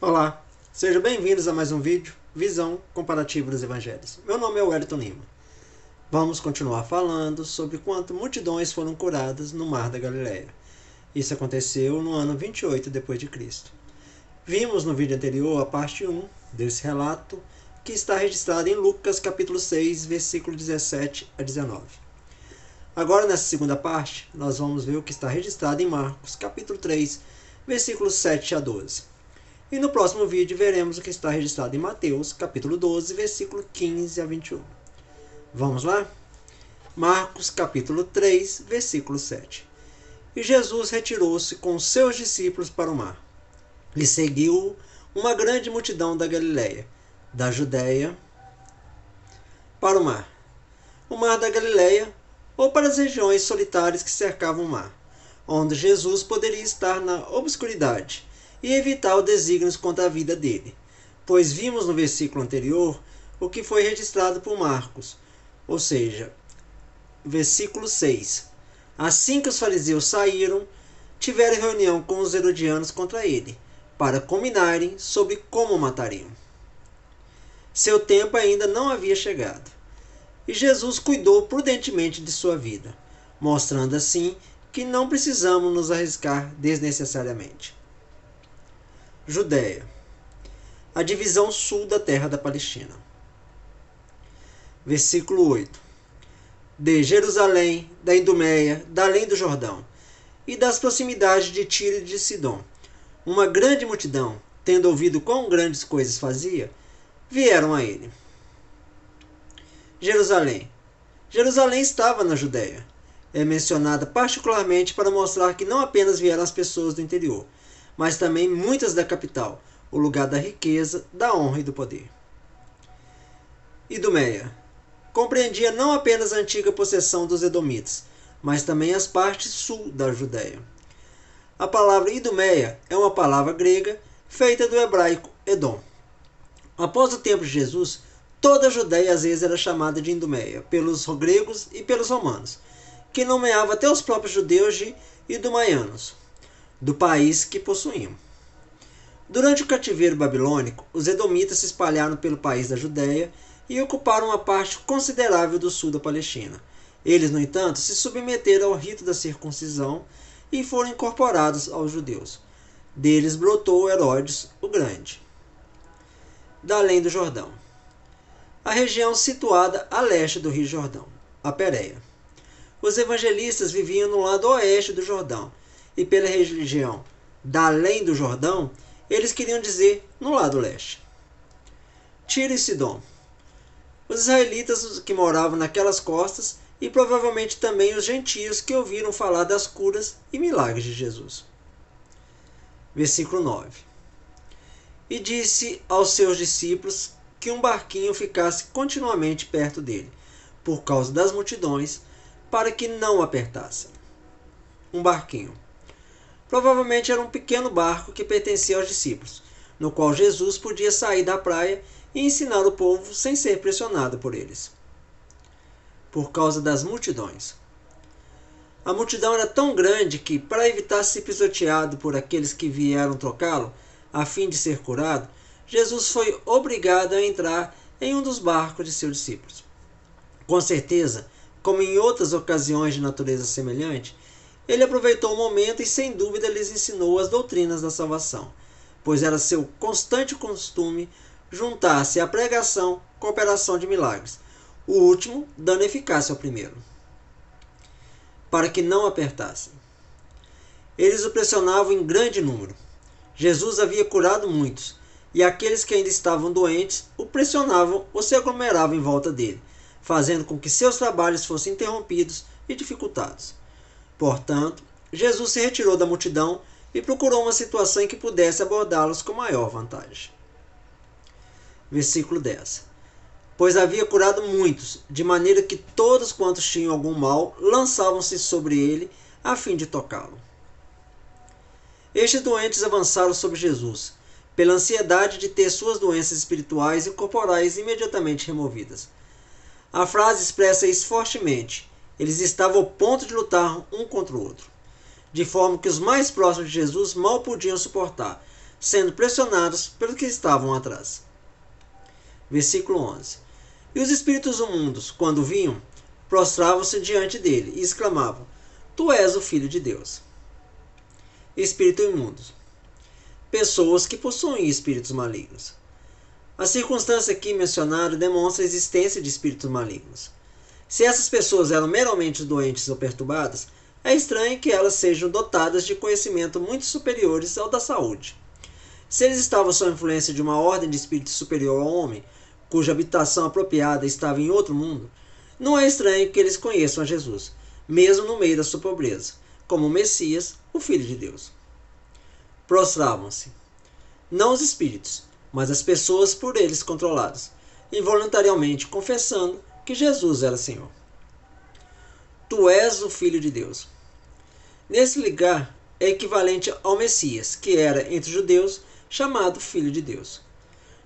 Olá, sejam bem-vindos a mais um vídeo Visão Comparativa dos Evangelhos. Meu nome é Wellington Lima. Vamos continuar falando sobre quanto multidões foram curadas no Mar da Galileia. Isso aconteceu no ano 28 depois de Cristo. Vimos no vídeo anterior a parte 1 desse relato, que está registrado em Lucas capítulo 6, versículo 17 a 19. Agora, nessa segunda parte, nós vamos ver o que está registrado em Marcos capítulo 3, versículos 7 a 12. E no próximo vídeo veremos o que está registrado em Mateus, capítulo 12, versículo 15 a 21. Vamos lá? Marcos, capítulo 3, versículo 7. E Jesus retirou-se com seus discípulos para o mar. E seguiu uma grande multidão da Galileia, da Judéia, para o mar da Galileia, ou para as regiões solitárias que cercavam o mar, onde Jesus poderia estar na obscuridade e evitar os desígnios contra a vida dele, pois vimos no versículo anterior o que foi registrado por Marcos, ou seja, versículo 6. Assim que os fariseus saíram, tiveram reunião com os herodianos contra ele, para combinarem sobre como o matariam. Seu tempo ainda não havia chegado, e Jesus cuidou prudentemente de sua vida, mostrando assim que não precisamos nos arriscar desnecessariamente. Judéia, a divisão sul da terra da Palestina. Versículo 8. De Jerusalém, da Idumeia, da além do Jordão, e das proximidades de Tiro e de Sidom, uma grande multidão, tendo ouvido quão grandes coisas fazia, vieram a ele. Jerusalém. Jerusalém estava na Judéia. É mencionada particularmente para mostrar que não apenas vieram as pessoas do interior, mas também muitas da capital, o lugar da riqueza, da honra e do poder. Idumeia. Compreendia não apenas a antiga possessão dos edomitas, mas também as partes sul da Judéia. A palavra Idumeia é uma palavra grega feita do hebraico Edom. Após o tempo de Jesus, toda a Judéia às vezes era chamada de Idumeia, pelos gregos e pelos romanos, que nomeava até os próprios judeus de idumaianos, do país que possuíam. Durante o cativeiro babilônico, os edomitas se espalharam pelo país da Judéia e ocuparam uma parte considerável do sul da Palestina. Eles, no entanto, se submeteram ao rito da circuncisão e foram incorporados aos judeus. Deles brotou Herodes o Grande. Da além do Jordão. A região situada a leste do Rio Jordão, a Pérea. Os evangelistas viviam no lado oeste do Jordão, e pela região da além do Jordão, eles queriam dizer no lado leste. Tiro e Sidom. Os israelitas que moravam naquelas costas e provavelmente também os gentios que ouviram falar das curas e milagres de Jesus. Versículo 9. E disse aos seus discípulos que um barquinho ficasse continuamente perto dele, por causa das multidões, para que não o apertassem. Um barquinho. Provavelmente era um pequeno barco que pertencia aos discípulos, no qual Jesus podia sair da praia e ensinar o povo sem ser pressionado por eles. Por causa das multidões. A multidão era tão grande que, para evitar ser pisoteado por aqueles que vieram trocá-lo, a fim de ser curado, Jesus foi obrigado a entrar em um dos barcos de seus discípulos. Com certeza, como em outras ocasiões de natureza semelhante, ele aproveitou o momento e sem dúvida lhes ensinou as doutrinas da salvação, pois era seu constante costume juntar-se à pregação com a operação de milagres, o último dando eficácia ao primeiro, para que não apertassem. Eles o pressionavam em grande número. Jesus havia curado muitos, e aqueles que ainda estavam doentes o pressionavam ou se aglomeravam em volta dele, fazendo com que seus trabalhos fossem interrompidos e dificultados. Portanto, Jesus se retirou da multidão e procurou uma situação em que pudesse abordá-los com maior vantagem. Versículo 10. Pois havia curado muitos, de maneira que todos quantos tinham algum mal lançavam-se sobre ele a fim de tocá-lo. Estes doentes avançaram sobre Jesus, pela ansiedade de ter suas doenças espirituais e corporais imediatamente removidas. A frase expressa isso fortemente. Eles estavam ao ponto de lutar um contra o outro, de forma que os mais próximos de Jesus mal podiam suportar, sendo pressionados pelos que estavam atrás. Versículo 11. E os espíritos imundos, quando vinham, prostravam-se diante dele e exclamavam: Tu és o Filho de Deus. Espírito imundo. Pessoas que possuem espíritos malignos. A circunstância aqui mencionada demonstra a existência de espíritos malignos. Se essas pessoas eram meramente doentes ou perturbadas, é estranho que elas sejam dotadas de conhecimento muito superiores ao da saúde. Se eles estavam sob a influência de uma ordem de espírito superior ao homem, cuja habitação apropriada estava em outro mundo, não é estranho que eles conheçam a Jesus, mesmo no meio da sua pobreza, como o Messias, o Filho de Deus. Prostravam-se, não os espíritos, mas as pessoas por eles controladas, involuntariamente confessando que Jesus era Senhor. Tu és o Filho de Deus. Nesse lugar é equivalente ao Messias, que era, entre os judeus, chamado Filho de Deus.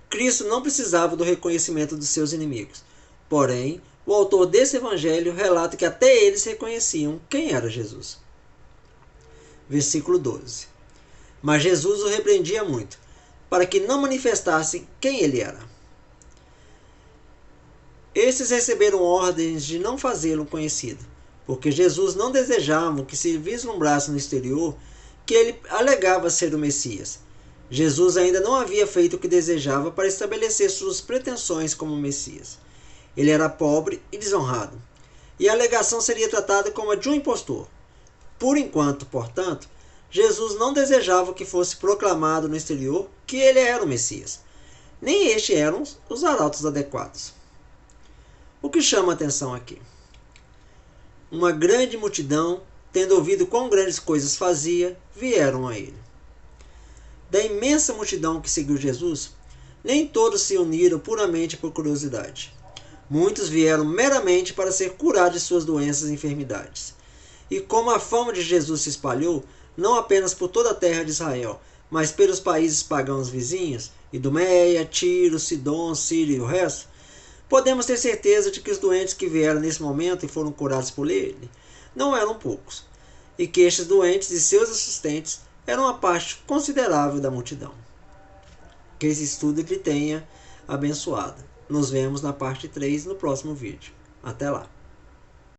Cristo não precisava do reconhecimento dos seus inimigos. Porém, o autor desse evangelho relata que até eles reconheciam quem era Jesus. Versículo 12. Mas Jesus o repreendia muito, para que não manifestassem quem ele era. Estes receberam ordens de não fazê-lo conhecido, porque Jesus não desejava que se vislumbrasse no exterior que ele alegava ser o Messias. Jesus ainda não havia feito o que desejava para estabelecer suas pretensões como Messias. Ele era pobre e desonrado, e a alegação seria tratada como a de um impostor. Por enquanto, portanto, Jesus não desejava que fosse proclamado no exterior que ele era o Messias. Nem estes eram os arautos adequados. O que chama a atenção aqui? Uma grande multidão, tendo ouvido quão grandes coisas fazia, vieram a ele. Da imensa multidão que seguiu Jesus, nem todos se uniram puramente por curiosidade. Muitos vieram meramente para ser curados de suas doenças e enfermidades. E como a fama de Jesus se espalhou, não apenas por toda a terra de Israel, mas pelos países pagãos vizinhos, Idumeia, Tiro, Sidom, Síria e o resto, podemos ter certeza de que os doentes que vieram nesse momento e foram curados por ele não eram poucos, e que estes doentes e seus assistentes eram uma parte considerável da multidão. Que esse estudo lhe tenha abençoado. Nos vemos na parte 3 no próximo vídeo. Até lá!